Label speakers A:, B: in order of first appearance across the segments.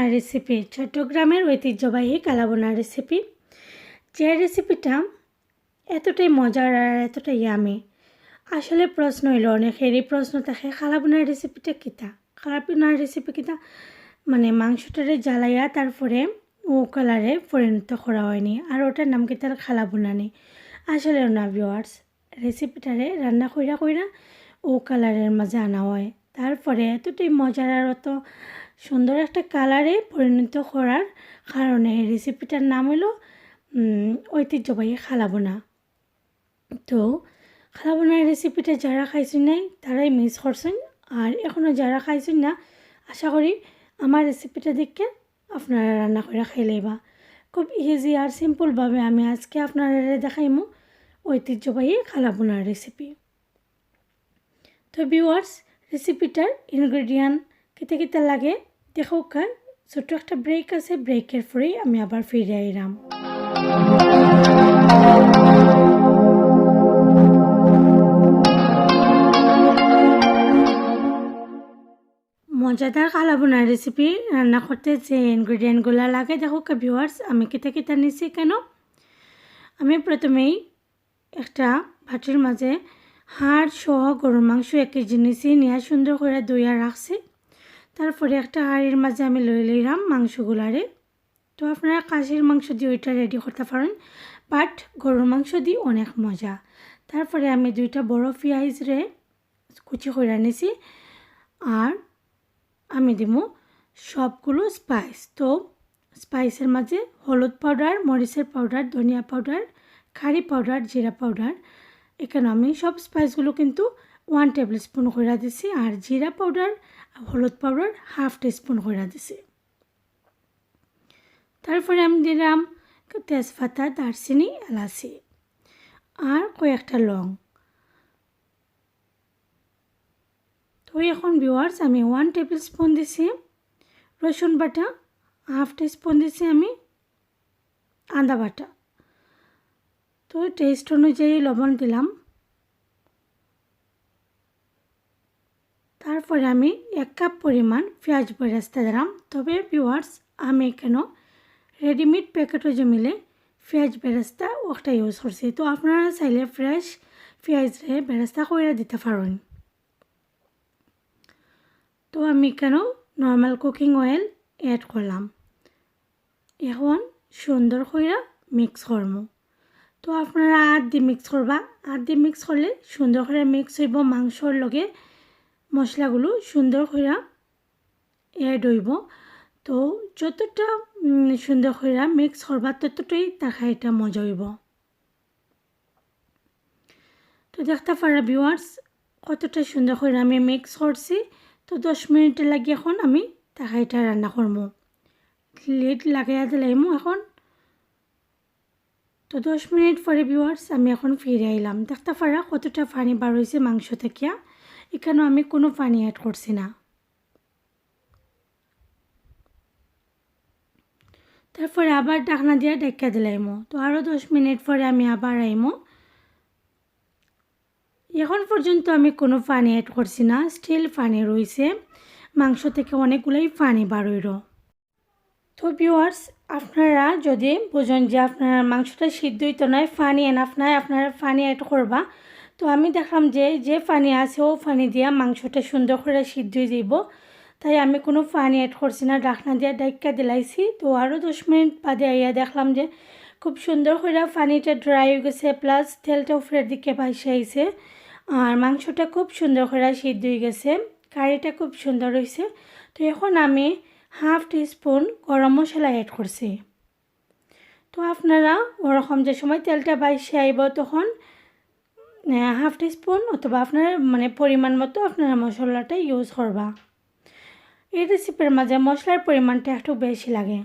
A: কালাবোনার recipe, চট্টগ্রামের ঐতিহ্যবাহী কালাবোনার recipe. যে রেসিপিটা এতটাই মজার আর এতটাই ইয়ামি। আসলে প্রশ্ন হইল অনেকেরই প্রশ্ন থাকে কালাবোনার রেসিপিটা কিতা, কালাবোনার রেসিপি কিতা, মানে মাংসটারে জ্বালাইয়া তারপরে ও কালারে পরিণত করা হয়নি আর ওটার নাম কি তার কালাবোনা নেই। আসলে না ভিউয়ার্স, রেসিপিটারে রান্না কইরা কইরা ও কালারের মাঝে আনা হয়, তারপরে এতটাই মজার আর অত সুন্দর একটা কালারে পরিণত করার কারণে এই রেসিপিটার নাম হলো ঐতিহ্যবাহী কালাবোনা। তো কালাবোনার রেসিপিটা যারা খাইছেন নাই তারাই মিস করছেন, আর এখনও যারা খাইছেন না আশা করি আমার রেসিপিটা দেখে আপনারা রান্না করে খাইলেইবা। খুব ইজি আর সিম্পলভাবে আমি আজকে আপনারা দেখাইমু ঐতিহ্যবাহী কালাবোনার রেসিপি। তো ভিউয়ার্স, রেসিপিটার ইনগ্রেডিয়েন্ট কেতে কেতে লাগে দেখো। ছোট্ট একটা ব্রেক আছে, ব্রেকের পরেই আমি আবার ফিরে আইলাম। মজাদার কালাবোনার রেসিপি রান্না করতে যে ইনগ্রেডিয়েন্টগুলো লাগে দেখো ভিউয়ার্স, আমি কেতে কেতে নিছি কেন। আমি প্রথমেই একটা ভাটির মাঝে হাড় সহ গরুর মাংস 1 কেজি নিছি, নিয়ে সুন্দর করে ধুইয়া রাখছি। তারপরে একটা হাঁড়ির মাঝে আমি লইলাম মাংসগুলারে। তো আপনারা খাসির মাংস দিয়ে ওইটা রেডি করতে পারেন, বাট গরুর মাংস দিয়ে অনেক মজা। তারপরে আমি 2টা বড় পেঁয়াজ রে কুচি করে নিছি, আর আমি দিব সবগুলো স্পাইস। তো স্পাইসের মাঝে হলুদ পাউডার, মরিচের পাউডার, ধনিয়া পাউডার, কারি পাউডার, জিরা পাউডার। এখানে আমি সব স্পাইসগুলো কিন্তু 1 টেবিল স্পুন করে দিছি, আর জিরা পাউডার হলুদ পাউডার 1/2 টিস্পুন করে দিছি। তারপরে আমি দিলাম তেজপাতা, দারচিনি, এলাচি আর কয়েকটা লং। তো এখন ভিউয়ার্স আমি 1 টেবিল স্পুন দিছি রসুন বাটা, 1/2 টিস্পুন দিছি আমি আদা বাটা। তো টেস্ট অনুযায়ী লবণ দিলাম। তারপরে আমি 1 কাপ পরিমাণ পেঁয়াজ বেরেস্তা দিলাম। তবে ভিউয়ার্স, আমি কেন রেডিমেড প্যাকেটও যে মিলে পেঁয়াজ বেরেস্তা ওটা ইউজ করছি। তো আপনারা চাইলে ফ্রেশ পেঁয়াজরে বেরেস্তা করে দিতে পারেন। তো আমি কেন নর্মাল কুকিং অয়েল অ্যাড করলাম। এখন সুন্দর করে মিক্স করবো। তো আপনারা আদ দিয়ে মিক্স করবা, আদ দিয়ে মিক্স করলে সুন্দর করে মিক্স হইব, মাংসর লগে মশলাগুলো সুন্দর করে অ্যাড হইব। তো যতটা সুন্দর করে মিক্স করবা ততটাই তরকারিটা মজা হইব। তো দেখতে পারা ভিউয়ার্স কতটা সুন্দর করে আমি মিক্স করছি। তো 10 মিনিট লাগি এখন আমি তরকারিটা রান্না করবো। লিড লাগাইয়া দিলাম এখন। তো 10 মিনিট পরে ভিউয়ার্স আমি এখন ফিরে আইলাম। দেখতে পারা কতটা পানি বার হয়েছে মাংস থেকে। এখানেও আমি কোনো পানি অ্যাড করছি না। তারপরে আবার ঢাকনা দিয়ে ঢেকে দিলাম। তো আরও 10 মিনিট পরে আমি আবার আইমো। এখন পর্যন্ত আমি কোনো পানি অ্যাড করছি না, স্টিল পানি রয়েছে, মাংস থেকে অনেকগুলোই পানি বার হইল। তো ভিউয়ার্স, আপনারা যদি বোঝেন যে আপনার মাংসটা সিদ্ধ হইতো নয়, পানি এনাফ নয়, আপনারা পানি অ্যাড করবা। তো আমি দেখলাম যে পানি আছে ও পানি দিয়া মাংসটা সুন্দর করে সিদ্ধ হয়ে যাইব, তাই আমি কোনো পানি অ্যাড করছি না, ঢাকনা দিয়ে ঢাকা দিলাইছি। তো আরও 10 মিনিট বাদে আইয়া দেখলাম যে খুব সুন্দর করে পানিটা ড্রাই হয়ে গেছে, প্লাস তেলটা উপরের দিকে ভাসে আইছে, আর মাংসটা খুব সুন্দর করে সিদ্ধ হয়ে গেছে, কারিটা খুব সুন্দর হয়েছে। তো এখন আমি 1/2 টিস্পুন গরম মশলা অ্যাড করছি। তো আপনারা ওরকম যে সময় তেলটা বাইসে আইব তখন 1/2 টিস্পুন অথবা আপনার মানে পরিমাণ মতো আপনারা মশলাটা ইউজ করবা। এই রেসিপির মাঝে মশলার পরিমাণটা একটু বেশি লাগে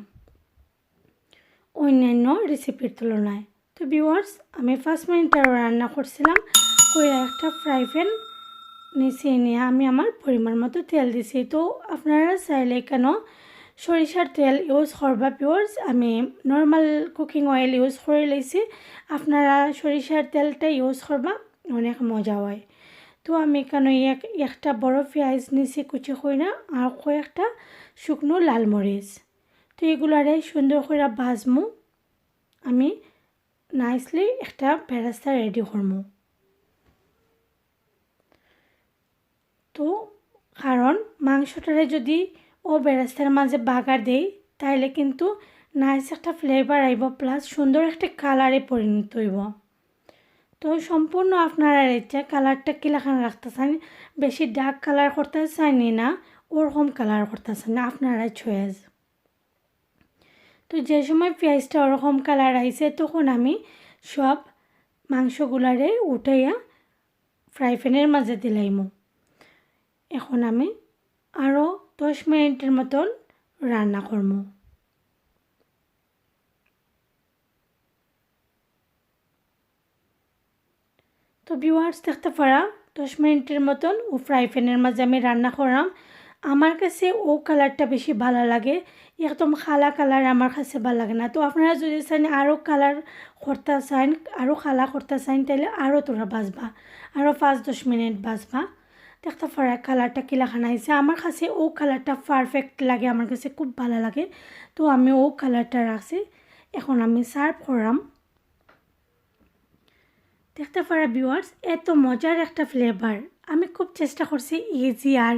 A: অন্যান্য রেসিপির তুলনায়। তো ভিউয়ার্স, আমি 5 মিনিট রান্না করছিলাম। ওই একটা ফ্রাই প্যান নিচে নিয়ে আমি আমার পরিমাণ মতো তেল দিছি। তো আপনারা চাইলে কেন সরিষার তেল ইউজ করবা ভিউয়ার্স, আমি নর্মাল কুকিং অয়েল ইউজ করে লইছি, আপনারা সরিষার তেলটা ইউজ করবা, অনেক মজা হয়। তো আমি কেন একটা বড় পেঁয়াজ নিছি কুচি কইরা, আর কয়েকটা শুকনো লাল মরিচ। তো এগুলারে সুন্দর করে ভাজমু আমি নাইসলি একটা বেরেস্তা রেডি করমু তো কারণ মাংসটারে যদি ও বেরেস্তার মাঝে বাগার দেই তাইলে কিন্তু নাইস একটা ফ্লেভার আইব প্লাস সুন্দর একটা কালারে পরিণত হইব তো সম্পূর্ণ আপনারা ইচ্ছা কালারটা কিলাখান রাখতে চান বেশি ডার্ক কালার করতে চাইনি না ওরকম কালার করতে চান না আপনারাই চয়েস তো যে সময় পেঁয়াজটা ওরকম কালার আইছে তখন আমি সব মাংসগুলারে উঠাইয়া ফ্রাই প্যানের মাঝে দিলাইমু এখন আমি আরও 10 মিনিটের মতন রান্না করবো তো ভিউয়ার্স দেখতে পারা 10 মিনিটের মতন ও ফ্রাই প্যানের মাঝে আমি রান্না করলাম আমার কাছে ও কালারটা বেশি ভালো লাগে একদম খালা কালার আমার কাছে ভালো লাগে না তো আপনারা যদি চান আরও কালার করতে চান আরও খালা করতে চান তাহলে আরও তোরা বাজবা আরও 5-10 মিনিট বাজবা দেখতে পারা কালারটা কিলাখান আইছে আমার কাছে ও কালারটা পারফেক্ট লাগে আমার কাছে খুব ভালো লাগে তো আমি ও কালারটা রাখছি এখন আমি সার্ভ করলাম দেখতে পারা ভিউয়ার্স এত মজার একটা ফ্লেভার আমি খুব চেষ্টা করছি ইজি আর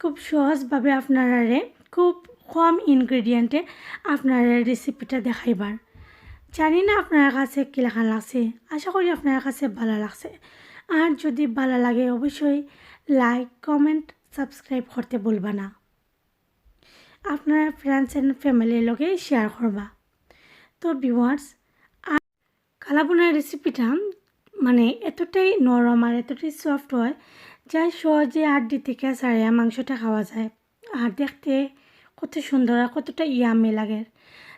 A: খুব সহজভাবে আপনারারে খুব কম ইনগ্রেডিয়েন্টে আপনারা রেসিপিটা দেখাইবার জানি না আপনার কাছে কীরকম লাগছে আশা করি আপনার কাছে ভালো লাগছে আর যদি ভালো লাগে অবশ্যই লাইক কমেন্ট সাবস্ক্রাইব করতে ভুলবা না আপনার ফ্রেন্ডস অ্যান্ড ফ্যামিলির লগে শেয়ার করবা তো ভিউয়ার্স আর কালাবোনার রেসিপিটা মানে এতটাই নরম আর এতটাই সফট হয় যা সহজে হাড্ডি থেকে ছাড়িয়ে মাংসটা খাওয়া যায় আর দেখতে কত সুন্দর আর কতটা ইয়ামি লাগে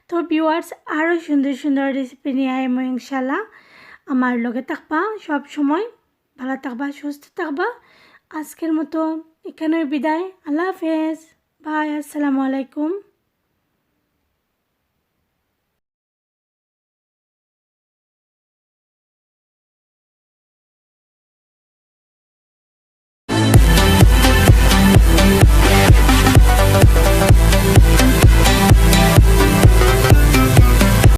A: তো ভিউয়ার্স আরও সুন্দর সুন্দর রেসিপি নিয়ে আমি ইনশাল্লাহ আমার লগে থাকবা সব সময় ভালো থাকবা সুস্থ থাকবা আজকের মতো এখানে বিদায় আল্লাহ হাফেজ বাই আসসালামু আলাইকুম